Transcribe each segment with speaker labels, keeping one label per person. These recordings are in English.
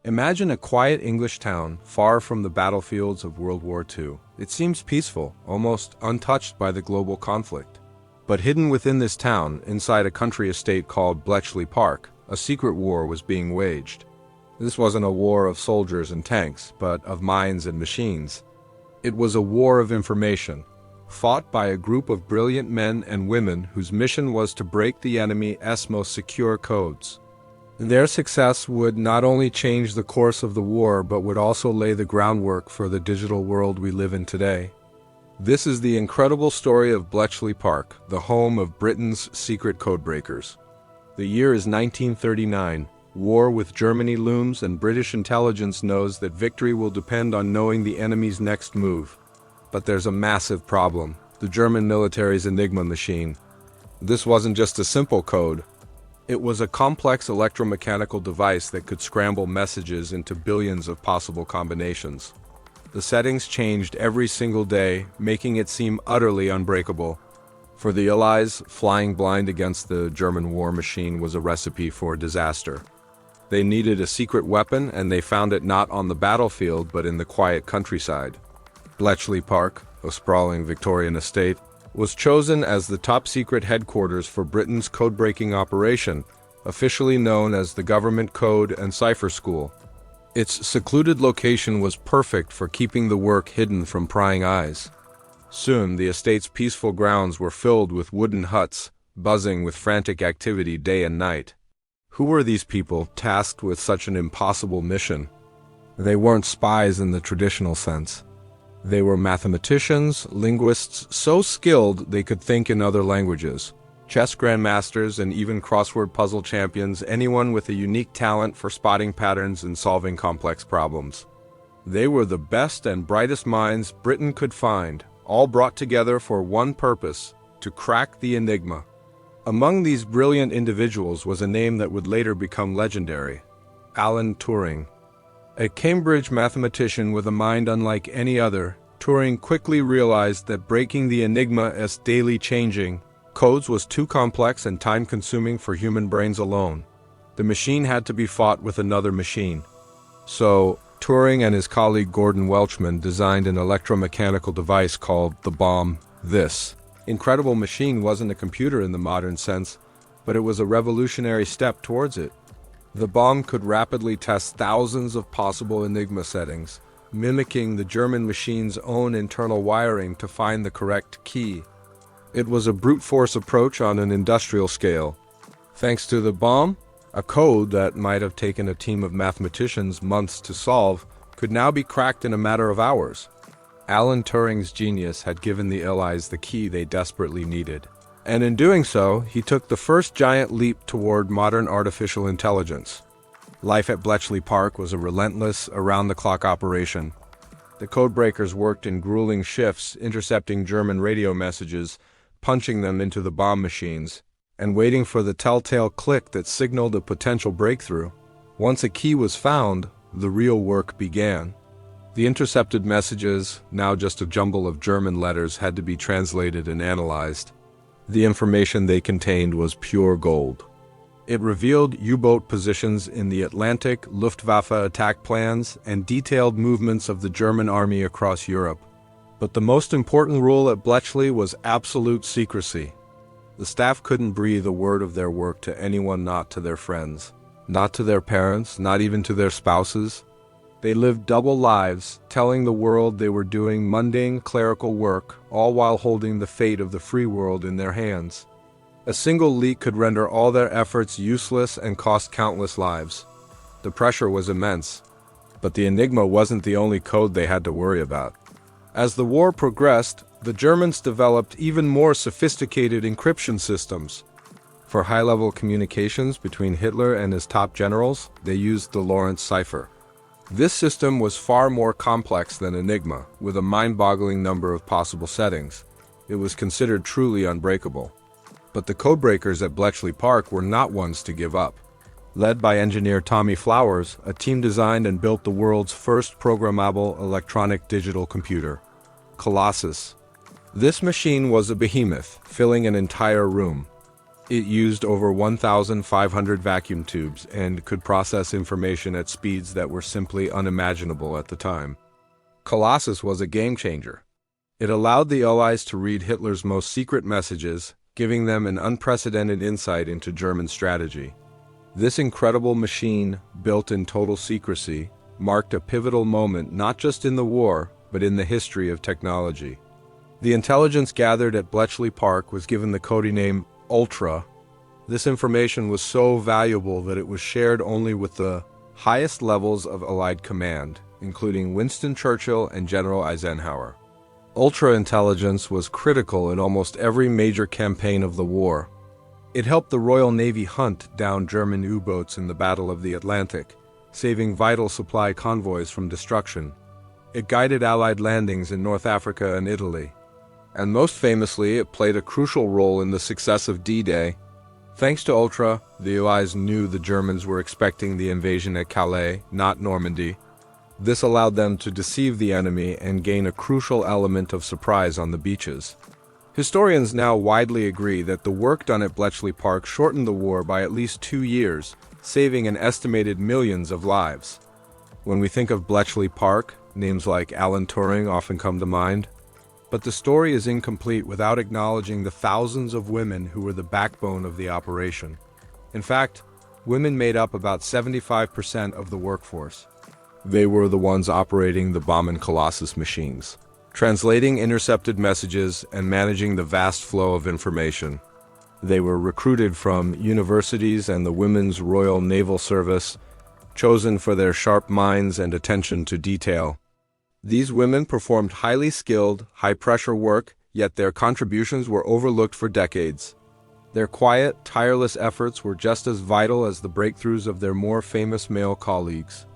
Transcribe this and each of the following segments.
Speaker 1: Imagine a quiet English town far from the battlefields of World War II. It seems peaceful, almost untouched by the global conflict. But hidden within this town, inside a country estate called Bletchley Park, a secret war was being waged. This wasn't a war of soldiers and tanks, but of minds and machines. It was a war of information, fought by a group of brilliant men and women whose mission was to break the enemy's most secure codes. Their success would not only change the course of the war, but would also lay the groundwork for the digital world we live in today. This is the incredible story of Bletchley Park, the home of Britain's secret codebreakers. The year is 1939. War with Germany looms, and British intelligence knows that victory will depend on knowing the enemy's next move. But there's a massive problem: the German military's Enigma machine. This wasn't just a simple code. It was a complex electromechanical device that could scramble messages into billions of possible combinations. The settings changed every single day, making it seem utterly unbreakable. For the Allies, flying blind against the German war machine was a recipe for disaster. They needed a secret weapon, and they found it not on the battlefield but in the quiet countryside. Bletchley Park, a sprawling Victorian estate, was chosen as the top-secret headquarters for Britain's code-breaking operation, officially known as the Government Code and Cipher School. Its secluded location was perfect for keeping the work hidden from prying eyes. Soon, the estate's peaceful grounds were filled with wooden huts, buzzing with frantic activity day and night. Who were these people tasked with such an impossible mission? They weren't spies in the traditional sense. They were mathematicians, linguists, so skilled they could think in other languages, chess grandmasters, and even crossword puzzle champions, anyone with a unique talent for spotting patterns and solving complex problems. They were the best and brightest minds Britain could find, all brought together for one purpose: to crack the Enigma. Among these brilliant individuals was a name that would later become legendary: Alan Turing. A Cambridge mathematician with a mind unlike any other, Turing quickly realized that breaking the Enigma's daily changing codes was too complex and time-consuming for human brains alone. The machine had to be fought with another machine. So, Turing and his colleague Gordon Welchman designed an electromechanical device called the Bombe. This incredible machine wasn't a computer in the modern sense, but it was a revolutionary step towards it. The Bombe could rapidly test thousands of possible Enigma settings, mimicking the German machine's own internal wiring to find the correct key. It was a brute force approach on an industrial scale. Thanks to the Bombe, a code that might have taken a team of mathematicians months to solve could now be cracked in a matter of hours. Alan Turing's genius had given the Allies the key they desperately needed. And in doing so, he took the first giant leap toward modern artificial intelligence. Life at Bletchley Park was a relentless, around-the-clock operation. The codebreakers worked in grueling shifts, intercepting German radio messages, punching them into the bomb machines, and waiting for the telltale click that signaled a potential breakthrough. Once a key was found, the real work began. The intercepted messages, now just a jumble of German letters, had to be translated and analyzed. The information they contained was pure gold. It revealed U-boat positions in the Atlantic, Luftwaffe attack plans, and detailed movements of the German army across Europe. But the most important rule at Bletchley was absolute secrecy. The staff couldn't breathe a word of their work to anyone, not to their friends, not to their parents, not even to their spouses. They lived double lives, telling the world they were doing mundane clerical work, all while holding the fate of the free world in their hands. A single leak could render all their efforts useless and cost countless lives. The pressure was immense. But the Enigma wasn't the only code they had to worry about. As the war progressed, the Germans developed even more sophisticated encryption systems. For high-level communications between Hitler and his top generals, they used the Lorenz cipher. This system was far more complex than Enigma, with a mind-boggling number of possible settings. It was considered truly unbreakable. But the codebreakers at Bletchley Park were not ones to give up. Led by engineer Tommy Flowers, a team designed and built the world's first programmable electronic digital computer, Colossus. This machine was a behemoth, filling an entire room. It used over 1,500 vacuum tubes and could process information at speeds that were simply unimaginable at the time. Colossus was a game changer. It allowed the Allies to read Hitler's most secret messages, giving them an unprecedented insight into German strategy. This incredible machine, built in total secrecy, marked a pivotal moment not just in the war, but in the history of technology. The intelligence gathered at Bletchley Park was given the code name Ultra. This information was so valuable that it was shared only with the highest levels of Allied command, including Winston Churchill and General Eisenhower. Ultra intelligence was critical in almost every major campaign of the war. It helped the Royal Navy hunt down German U-boats in the Battle of the Atlantic, saving vital supply convoys from destruction. It guided Allied landings in North Africa and Italy. And most famously, it played a crucial role in the success of D-Day. Thanks to Ultra, the Allies knew the Germans were expecting the invasion at Calais, not Normandy. This allowed them to deceive the enemy and gain a crucial element of surprise on the beaches. Historians now widely agree that the work done at Bletchley Park shortened the war by at least 2 years, saving an estimated millions of lives. When we think of Bletchley Park, names like Alan Turing often come to mind. But the story is incomplete without acknowledging the thousands of women who were the backbone of the operation. In fact, women made up about 75% of the workforce. They were the ones operating the Bombe and Colossus machines, translating intercepted messages and managing the vast flow of information. They were recruited from universities and the Women's Royal Naval Service, chosen for their sharp minds and attention to detail. These women performed highly skilled, high-pressure work, yet their contributions were overlooked for decades. Their quiet, tireless efforts were just as vital as the breakthroughs of their more famous male colleagues.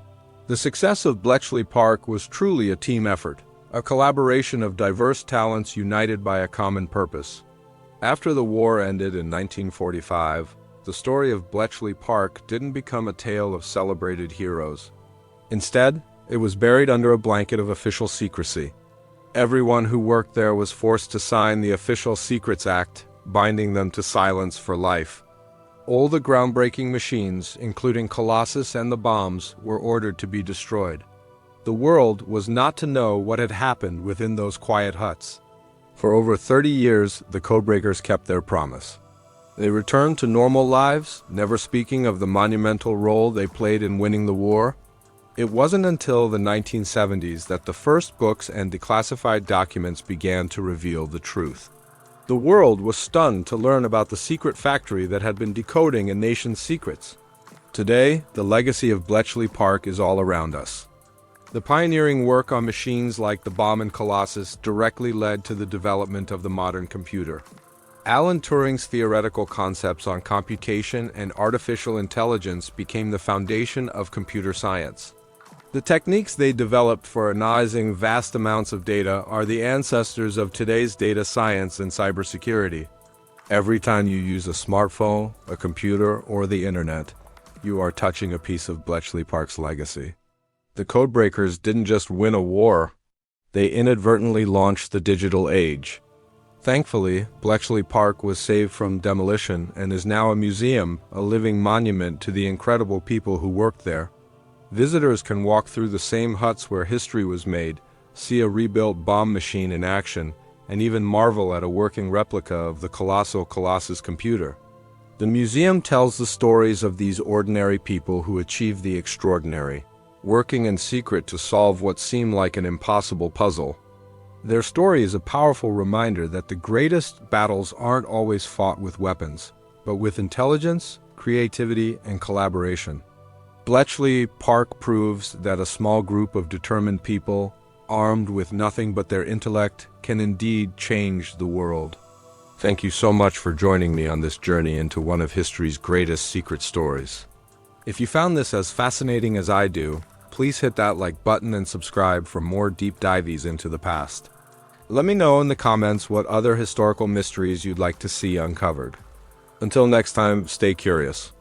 Speaker 1: The success of Bletchley Park was truly a team effort, a collaboration of diverse talents united by a common purpose. After the war ended in 1945, the story of Bletchley Park didn't become a tale of celebrated heroes. Instead, it was buried under a blanket of official secrecy. Everyone who worked there was forced to sign the Official Secrets Act, binding them to silence for life. All the groundbreaking machines, including Colossus and the bombs, were ordered to be destroyed. The world was not to know what had happened within those quiet huts. For over 30 years, the Codebreakers kept their promise. They returned to normal lives, never speaking of the monumental role they played in winning the war. It wasn't until the 1970s that the first books and declassified documents began to reveal the truth. The world was stunned to learn about the secret factory that had been decoding a nation's secrets. Today, the legacy of Bletchley Park is all around us. The pioneering work on machines like the Bombe and Colossus directly led to the development of the modern computer. Alan Turing's theoretical concepts on computation and artificial intelligence became the foundation of computer science. The techniques they developed for analyzing vast amounts of data are the ancestors of today's data science and cybersecurity. Every time you use a smartphone, a computer, or the internet, you are touching a piece of Bletchley Park's legacy. The Codebreakers didn't just win a war, they inadvertently launched the digital age. Thankfully, Bletchley Park was saved from demolition and is now a museum, a living monument to the incredible people who worked there. Visitors can walk through the same huts where history was made, see a rebuilt bomb machine in action, and even marvel at a working replica of the colossal Colossus computer. The museum tells the stories of these ordinary people who achieved the extraordinary, working in secret to solve what seemed like an impossible puzzle. Their story is a powerful reminder that the greatest battles aren't always fought with weapons, but with intelligence, creativity, and collaboration. Bletchley Park proves that a small group of determined people, armed with nothing but their intellect, can indeed change the world. Thank you so much for joining me on this journey into one of history's greatest secret stories. If you found this as fascinating as I do, please hit that like button and subscribe for more deep dives into the past. Let me know in the comments what other historical mysteries you'd like to see uncovered. Until next time, stay curious.